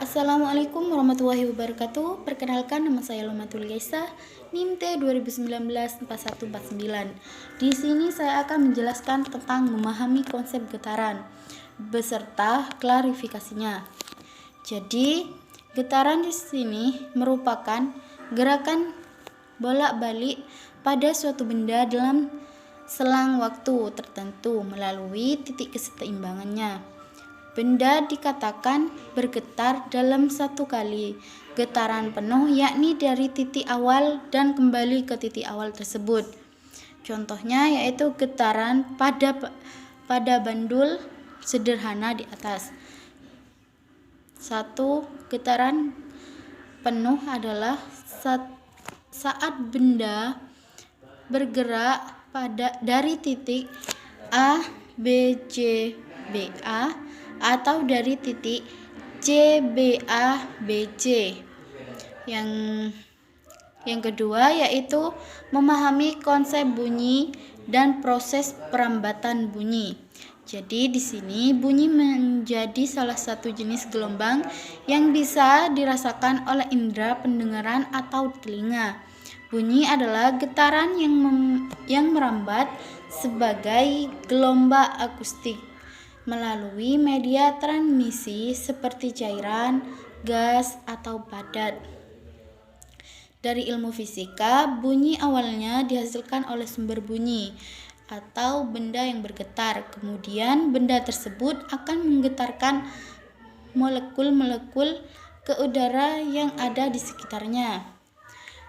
Assalamualaikum warahmatullahi wabarakatuh. Perkenalkan, nama saya Lomatul Gaisa, NIM T 2019-4149. Di sini saya akan menjelaskan tentang memahami konsep getaran beserta klarifikasinya. Jadi, getaran di sini merupakan gerakan bolak-balik pada suatu benda dalam selang waktu tertentu melalui titik keseimbangannya. Benda dikatakan bergetar dalam satu kali getaran penuh, yakni dari titik awal dan kembali ke titik awal tersebut. Contohnya yaitu getaran pada bandul sederhana di atas. Satu getaran penuh adalah saat benda bergerak dari titik A, B, C, B, A atau dari titik C, B, A, B, C. Yang kedua yaitu memahami konsep bunyi dan proses perambatan bunyi. Jadi di sini bunyi menjadi salah satu jenis gelombang yang bisa dirasakan oleh indera pendengaran atau telinga. Bunyi adalah getaran yang merambat sebagai gelombang akustik melalui media transmisi seperti cairan, gas, atau padat. Dari ilmu fisika, bunyi awalnya dihasilkan oleh sumber bunyi atau benda yang bergetar. Kemudian benda tersebut akan menggetarkan molekul-molekul ke udara yang ada di sekitarnya.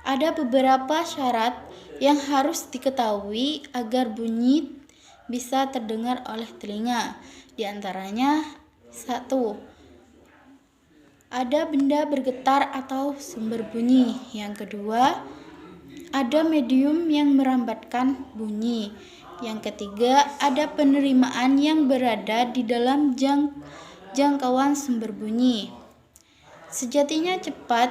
Ada beberapa syarat yang harus diketahui agar bunyi bisa terdengar oleh telinga. Di antaranya, 1. Ada benda bergetar atau sumber bunyi. Yang kedua, ada medium yang merambatkan bunyi. Yang ketiga, ada penerimaan yang berada di dalam jangkauan sumber bunyi. Sejatinya cepat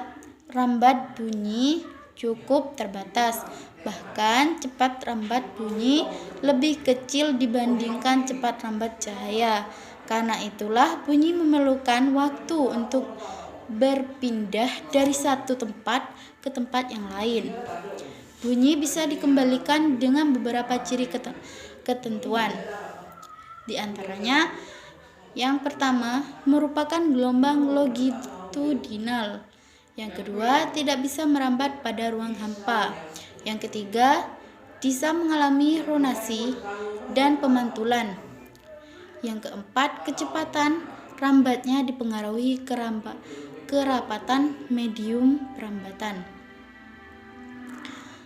rambat bunyi cukup terbatas. Bahkan cepat rambat bunyi lebih kecil dibandingkan cepat rambat cahaya. Karena itulah bunyi memerlukan waktu untuk berpindah dari satu tempat ke tempat yang lain. Bunyi bisa dikembalikan dengan beberapa ciri ketentuan. Di antaranya, yang pertama merupakan gelombang longitudinal. Yang kedua, tidak bisa merambat pada ruang hampa. Yang ketiga, bisa mengalami ronasi dan pemantulan. Yang keempat, kecepatan rambatnya dipengaruhi kerapatan medium perambatan.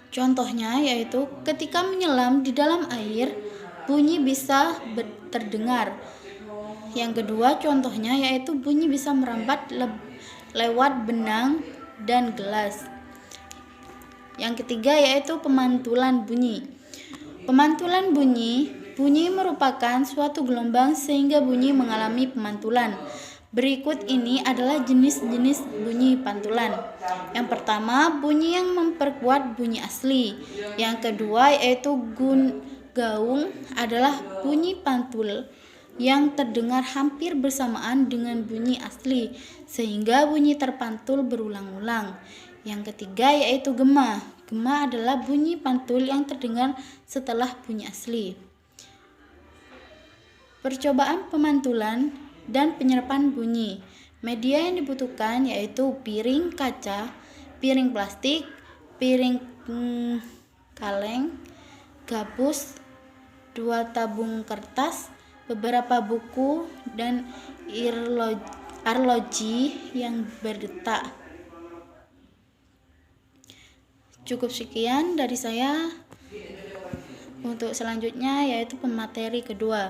Contohnya yaitu ketika menyelam di dalam air, bunyi bisa terdengar. Yang kedua contohnya yaitu bunyi bisa merambat lewat benang dan gelas. Yang ketiga yaitu pemantulan bunyi. Pemantulan bunyi merupakan suatu gelombang sehingga bunyi mengalami pemantulan. Berikut ini adalah jenis-jenis bunyi pantulan. Yang pertama, bunyi yang memperkuat bunyi asli. Yang kedua yaitu gaung adalah bunyi pantul yang terdengar hampir bersamaan dengan bunyi asli, sehingga bunyi terpantul berulang-ulang. Yang ketiga yaitu gema. Gema adalah bunyi pantul yang terdengar setelah bunyi asli. Percobaan pemantulan dan penyerapan bunyi. Media yang dibutuhkan yaitu piring kaca, piring plastik, piring kaleng, gabus, 2 tabung kertas, beberapa buku, dan arloji yang berdetak. Cukup sekian dari saya. Untuk selanjutnya yaitu pemateri kedua.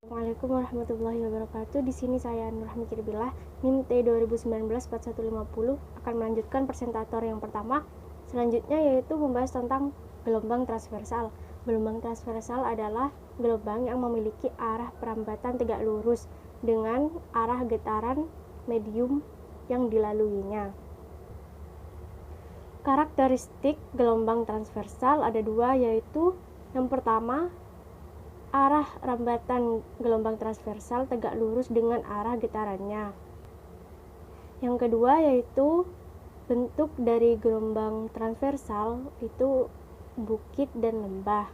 Assalamualaikum warahmatullahi wabarakatuh. Di sini saya Nurhami Kirbillah, NIM T 2019-4150 akan melanjutkan presentator yang pertama. Selanjutnya yaitu membahas tentang gelombang transversal. Gelombang transversal adalah gelombang yang memiliki arah perambatan tegak lurus dengan arah getaran medium yang dilaluinya. Karakteristik gelombang transversal ada 2, yaitu yang pertama, arah rambatan gelombang transversal tegak lurus dengan arah getarannya. Yang kedua yaitu bentuk dari gelombang transversal itu bukit dan lembah.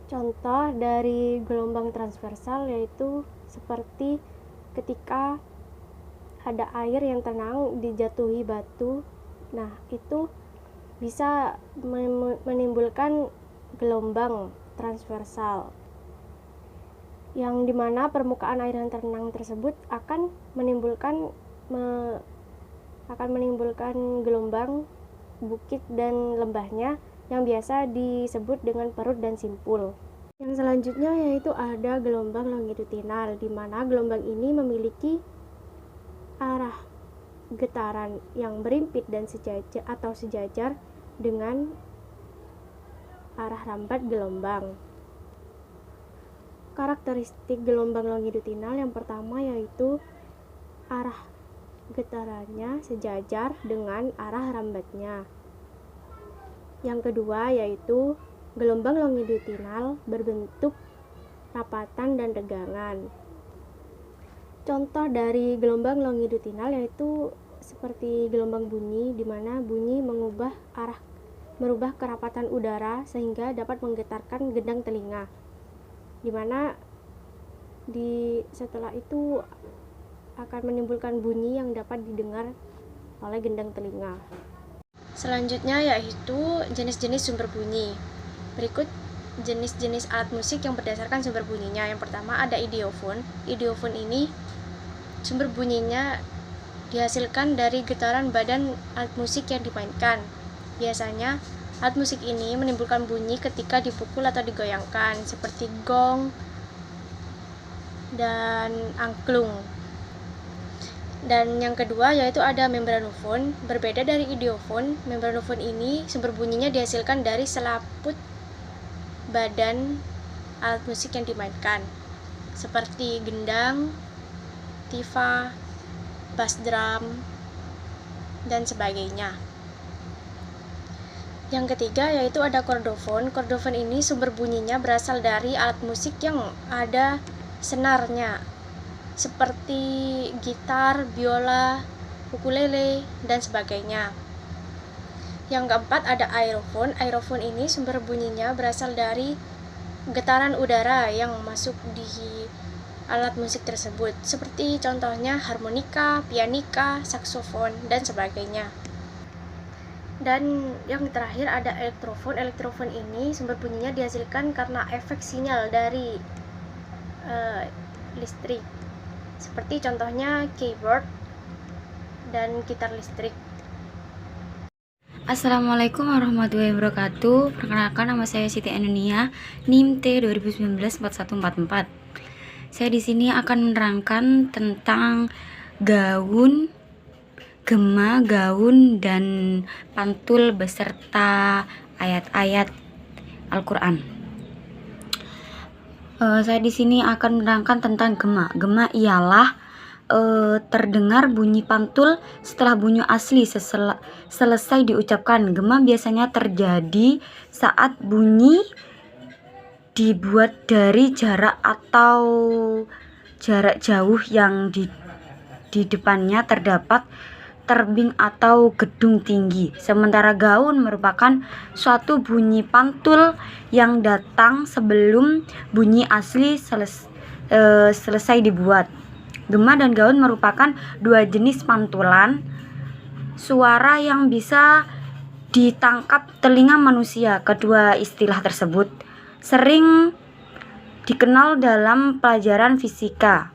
Contoh dari gelombang transversal yaitu seperti ketika ada air yang tenang dijatuhi batu. Nah, itu bisa menimbulkan gelombang transversal, yang dimana permukaan air yang tenang tersebut akan menimbulkan gelombang bukit dan lembahnya yang biasa disebut dengan perut dan simpul. Yang selanjutnya yaitu ada gelombang longitudinal, di mana gelombang ini memiliki arah getaran yang berimpit dan sejajar dengan arah rambat gelombang. Karakteristik gelombang longitudinal yang pertama yaitu arah getarannya sejajar dengan arah rambatnya. Yang kedua yaitu gelombang longitudinal berbentuk rapatan dan tegangan. Contoh dari gelombang longitudinal yaitu seperti gelombang bunyi, di mana bunyi merubah kerapatan udara sehingga dapat menggetarkan gendang telinga, di mana setelah itu akan menimbulkan bunyi yang dapat didengar oleh gendang telinga. Selanjutnya yaitu jenis-jenis sumber bunyi. Berikut jenis-jenis alat musik yang berdasarkan sumber bunyinya. Yang pertama ada idiofon. Idiofon ini sumber bunyinya dihasilkan dari getaran badan alat musik yang dimainkan. Biasanya alat musik ini menimbulkan bunyi ketika dipukul atau digoyangkan, seperti gong dan angklung. Dan yang kedua yaitu ada membranofon. Berbeda dari idiofon, membranofon ini sumber bunyinya dihasilkan dari selaput badan alat musik yang dimainkan, seperti gendang, tifa, bass drum, dan sebagainya. Yang ketiga yaitu ada kordofon. Kordofon ini sumber bunyinya berasal dari alat musik yang ada senarnya, seperti gitar, biola, ukulele, dan sebagainya. Yang keempat ada aerofon. Aerofon ini sumber bunyinya berasal dari getaran udara yang masuk di alat musik tersebut, seperti contohnya harmonika, pianika, saksofon, dan sebagainya. Dan yang terakhir ada elektrofon. Elektrofon ini sumber bunyinya dihasilkan karena efek sinyal dari listrik, seperti contohnya keyboard dan gitar listrik. Assalamualaikum warahmatullahi wabarakatuh. Perkenalkan, nama saya Siti Anunia, NIM T 2019-4144. Saya di sini akan menerangkan tentang gaun, gema, gaun, dan pantul beserta ayat-ayat Al-Quran. Saya di sini akan menerangkan tentang gema. Gema ialah terdengar bunyi pantul setelah bunyi asli selesai diucapkan. Gema biasanya terjadi saat bunyi dibuat dari jarak atau jarak jauh yang di depannya terdapat terbing atau gedung tinggi. Sementara gaun merupakan suatu bunyi pantul yang datang sebelum bunyi asli selesai dibuat. Gema dan gaun merupakan dua jenis pantulan suara yang bisa ditangkap telinga manusia. Kedua istilah tersebut sering dikenal dalam pelajaran fisika.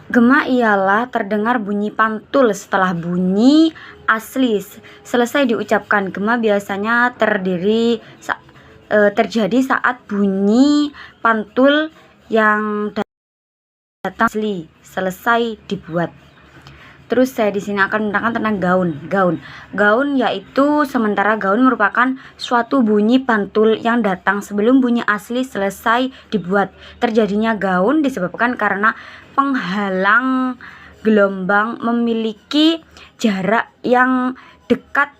Gema ialah terdengar bunyi pantul setelah bunyi asli selesai diucapkan. Gema biasanya terjadi saat bunyi pantul yang datang asli selesai dibuat. Terus saya di sini akan menerangkan tentang gaun. Gaun yaitu sementara gaun merupakan suatu bunyi pantul yang datang sebelum bunyi asli selesai dibuat. Terjadinya gaun disebabkan karena penghalang gelombang memiliki jarak yang dekat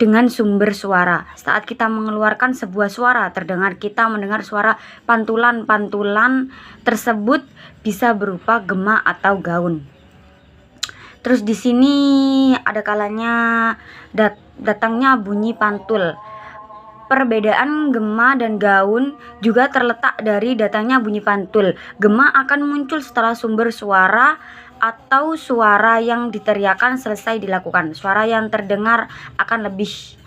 dengan sumber suara. Saat kita mengeluarkan sebuah suara terdengar, kita mendengar suara pantulan-pantulan tersebut bisa berupa gema atau gaun. Terus di sini ada kalanya datangnya bunyi pantul. Perbedaan gema dan gaun juga terletak dari datangnya bunyi pantul. Gema akan muncul setelah sumber suara atau suara yang diteriakkan selesai dilakukan. Suara yang terdengar akan lebih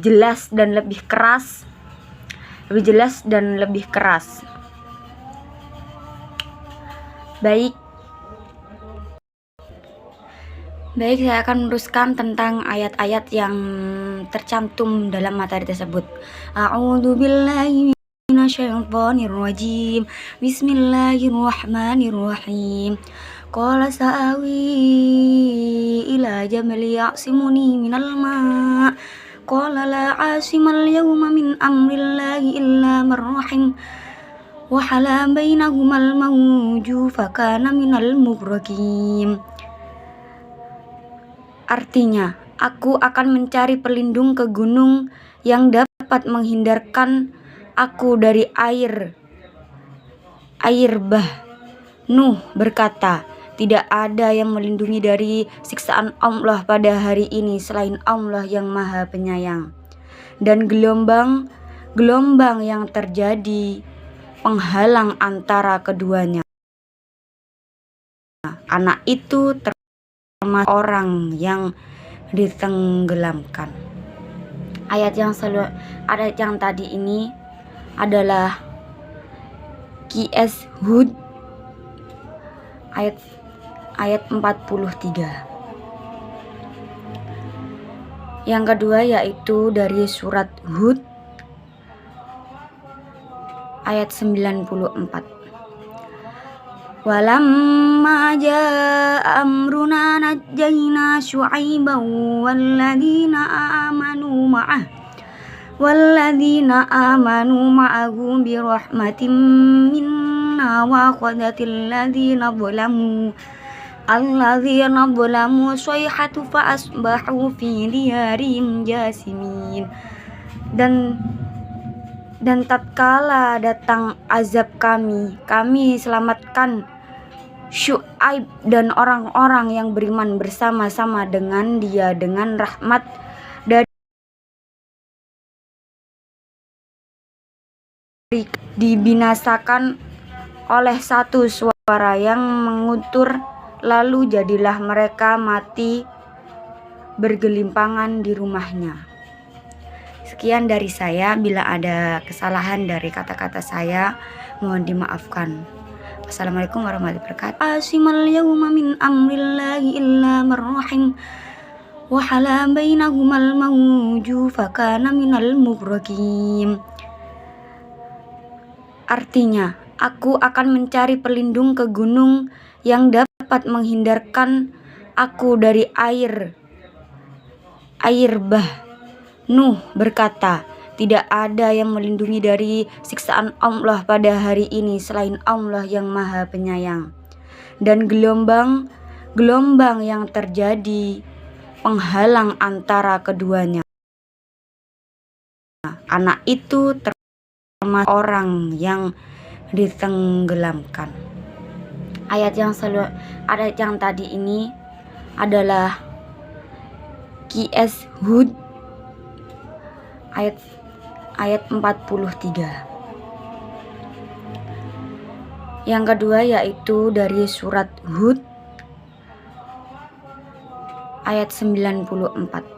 jelas dan lebih keras. Baik, saya akan meneruskan tentang ayat-ayat yang tercantum dalam materi tersebut. A'udzu billahi minasyaitonir rajim. Bismillahirrahmanirrahim. Qala sa'awi ila jamali ya'simuni minal ma'. Qala la 'asimal yawma min amrillahi illa man rahim. Wa hala bainahumal mawju fakana minal mughraqin. Artinya, aku akan mencari pelindung ke gunung yang dapat menghindarkan aku dari air bah. Nuh berkata, tidak ada yang melindungi dari siksaan Allah pada hari ini selain Allah yang Maha Penyayang. Dan gelombang yang terjadi penghalang antara keduanya. Anak itu termasuk orang yang ditenggelamkan. Ayat yang tadi ini adalah QS Hud ayat 43. Yang kedua yaitu dari surat Hud ayat 94. Walamma jaa amruna najjayna syu'aiban walladzina amanu ma'ahu birahmatin minna wa akhadhatil ladzina zalamu sayhatu fa asbahu fi diyarihim jasimin. Dan tatkala datang azab kami selamatkan Syu'aib dan orang-orang yang beriman bersama-sama dengan dia dengan rahmat dari dibinasakan oleh satu suara yang mengutur, lalu jadilah mereka mati bergelimpangan di rumahnya. Sekian dari saya. Bila ada kesalahan dari kata-kata saya, mohon dimaafkan. Assalamualaikum warahmatullahi wabarakatuh. Asimal yawma min amrillahi illa man rahim. Wa hala bainahumal mawju fakana minal mughraqin. Artinya, aku akan mencari pelindung ke gunung yang dapat menghindarkan aku dari air bah. Nuh berkata, tidak ada yang melindungi dari siksaan Allah pada hari ini selain Allah yang Maha Penyayang. Dan gelombang yang terjadi penghalang antara keduanya. Anak itu termasuk orang yang ditenggelamkan. Ayat yang tadi ini adalah QS Hud ayat 43. Yang kedua yaitu dari surat Hud ayat 94.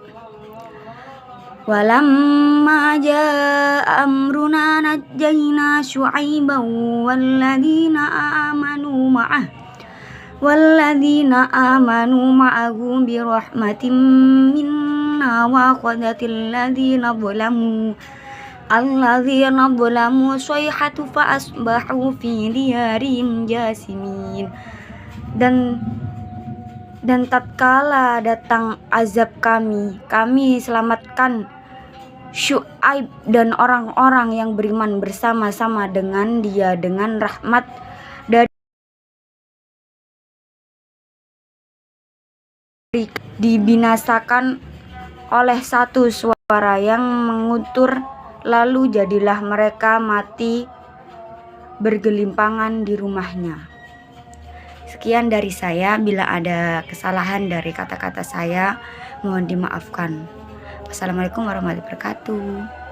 Walamma jaa amruna najjayna syu'aiban walladzina amanu birahmatin minna wa akhadhatil ladzina zalamu sayhatu fa asbahu fi diyarihim jasimin. Dan tatkala datang azab kami selamatkan Syu'aib dan orang-orang yang beriman bersama-sama dengan dia dengan rahmat dari dibinasakan oleh satu suara yang mengutur, lalu jadilah mereka mati bergelimpangan di rumahnya. Sekian dari saya. Bila ada kesalahan dari kata-kata saya, mohon dimaafkan. Wassalamualaikum warahmatullahi wabarakatuh.